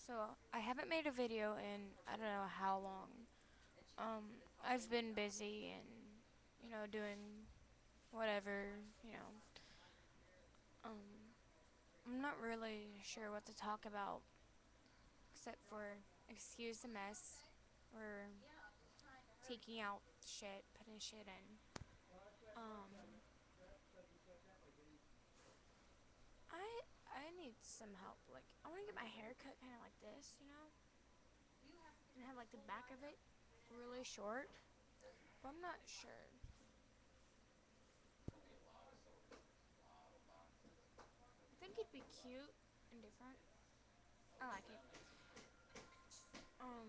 So I haven't made a video in I don't know how long. I've been busy and doing whatever. Um, I'm not really sure what to talk about except for excuse the mess or taking out shit, putting shit in. Um, I I need some help. Like I want to get my hair cut kind of like this, and have like the back of it really short, but I'm not sure. I think it'd be cute and different. I like it. Um,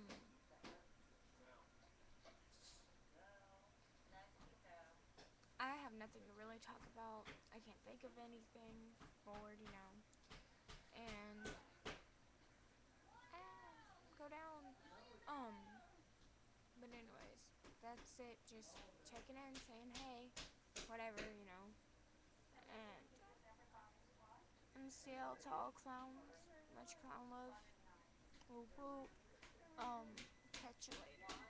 I have nothing to really talk about. I can't think of anything. Bored. And go down. Um, but anyways, that's it. Just checking in, saying hey, whatever. And MCL to all clowns. Much clown love. Whoop whoop. Catch you later.